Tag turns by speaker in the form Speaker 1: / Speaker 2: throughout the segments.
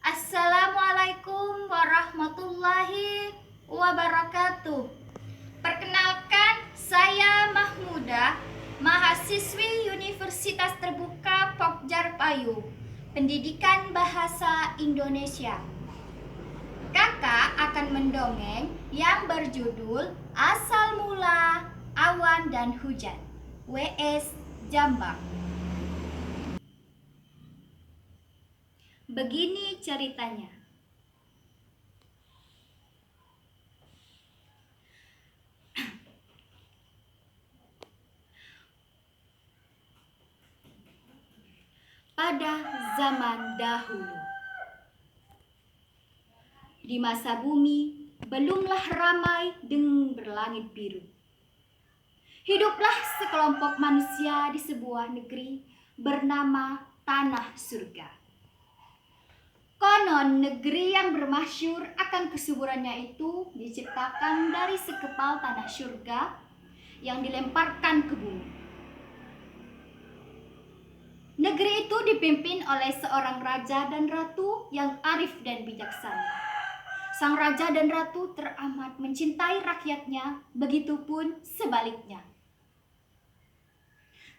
Speaker 1: Assalamualaikum warahmatullahi wabarakatuh. Perkenalkan, saya Mahmuda, mahasiswi Universitas Terbuka Pokjarpayu, Pendidikan Bahasa Indonesia. Kakak akan mendongeng yang berjudul Asal Mula Awan dan Hujan, W.S. Jambak. Begini ceritanya. Pada zaman dahulu, di masa bumi belumlah ramai dengan berlangit biru, hiduplah sekelompok manusia di sebuah negeri bernama Tanah Surga. Konon negeri yang bermasyhur akan kesuburannya itu diciptakan dari sekepal tanah surga yang dilemparkan ke bumi. Negeri itu dipimpin oleh seorang raja dan ratu yang arif dan bijaksana. Sang raja dan ratu teramat mencintai rakyatnya, begitupun sebaliknya.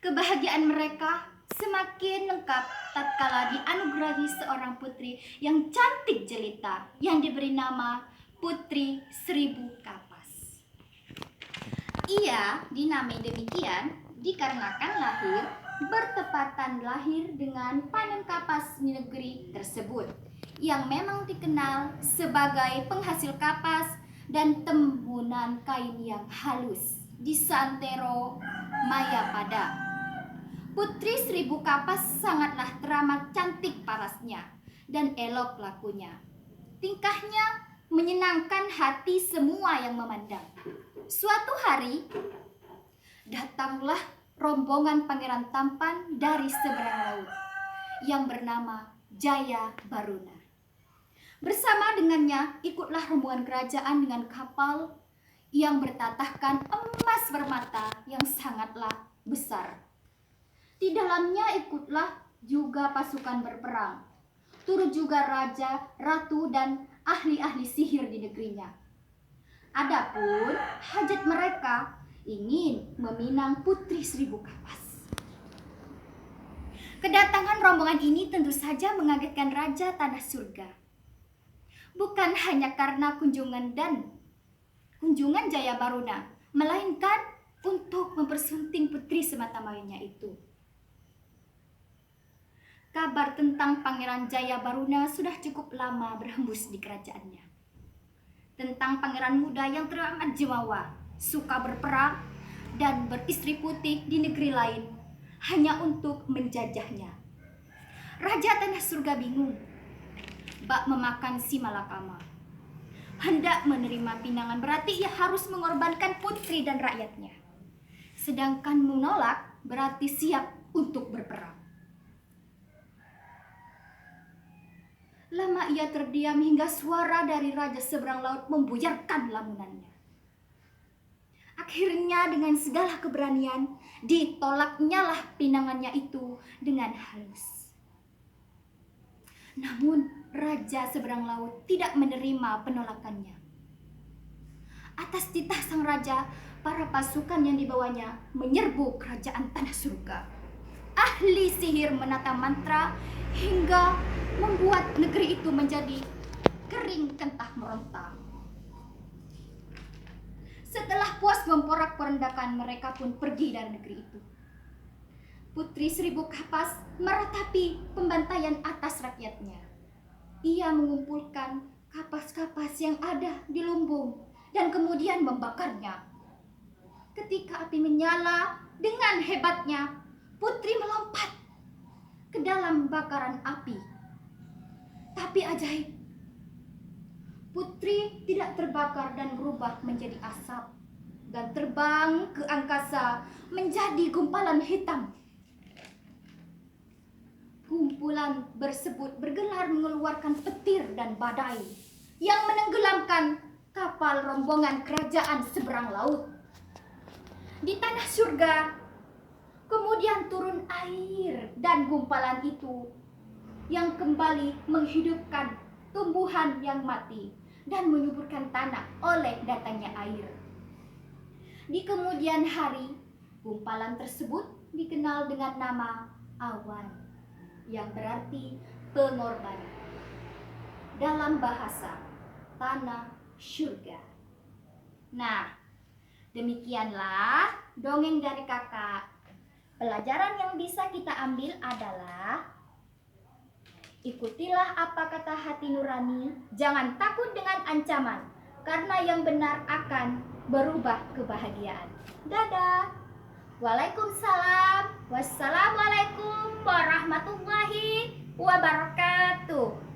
Speaker 1: Kebahagiaan mereka semakin lengkap tatkala dianugerahi seorang putri yang cantik jelita yang diberi nama Putri Seribu Kapas. Ia dinamai demikian dikarenakan bertepatan lahir dengan panen kapas di negeri tersebut yang memang dikenal sebagai penghasil kapas dan tembunan kain yang halus di santero Mayapada. Putri Seribu Kapas sangatlah teramat cantik parasnya dan elok lakunya. Tingkahnya menyenangkan hati semua yang memandang. Suatu hari, datanglah rombongan pangeran tampan dari seberang laut yang bernama Jaya Baruna. Bersama dengannya ikutlah rombongan kerajaan dengan kapal yang bertatahkan emas permata yang sangatlah besar. Di dalamnya ikutlah juga pasukan berperang. Turut juga raja, ratu, dan ahli-ahli sihir di negerinya. Adapun hajat mereka ingin meminang Putri Seribu Kapas. Kedatangan rombongan ini tentu saja mengagetkan Raja Tanah Surga. Bukan hanya karena kunjungan Jaya Baruna, melainkan untuk mempersunting putri semata-matanya itu. Kabar tentang Pangeran Jaya Baruna sudah cukup lama berhembus di kerajaannya. Tentang pangeran muda yang teramat jumawa, suka berperang dan beristri putih di negeri lain hanya untuk menjajahnya. Raja Tanah Surga bingung, bak memakan si malakama. Hendak menerima pinangan berarti ia harus mengorbankan putri dan rakyatnya. Sedangkan menolak berarti siap untuk berperang. Lama ia terdiam hingga suara dari raja seberang laut membuyarkan lamunannya. Akhirnya dengan segala keberanian ditolaknya lah pinangannya itu dengan halus. Namun raja seberang laut tidak menerima penolakannya. Atas titah sang raja, para pasukan yang dibawanya menyerbu kerajaan Tanah Surga. Ahli sihir menata mantra hingga membuat negeri itu menjadi kering kentah merontah. Setelah puas memporak-porandakan, mereka pun pergi dari negeri itu. Putri Seribu Kapas meratapi pembantaian atas rakyatnya. Ia mengumpulkan kapas-kapas yang ada di lumbung dan kemudian membakarnya. Ketika api menyala dengan hebatnya, putri melompat ke dalam bakaran api. Tapi ajaib, putri tidak terbakar dan berubah menjadi asap dan terbang ke angkasa menjadi gumpalan hitam. Kumpulan tersebut bergelar mengeluarkan petir dan badai yang menenggelamkan kapal rombongan kerajaan seberang laut. Di Tanah Surga kemudian turun air dan gumpalan itu yang kembali menghidupkan tumbuhan yang mati dan menyuburkan tanah oleh datangnya air. Di kemudian hari, gumpalan tersebut dikenal dengan nama awan, yang berarti pengorbanan. Dalam bahasa tanah surga. Nah, demikianlah dongeng dari kakak. Pelajaran yang bisa kita ambil adalah: ikutilah apa kata hati nurani, jangan takut dengan ancaman, karena yang benar akan berubah kebahagiaan. Dadah. Waalaikumsalam. Wassalamualaikum warahmatullahi wabarakatuh.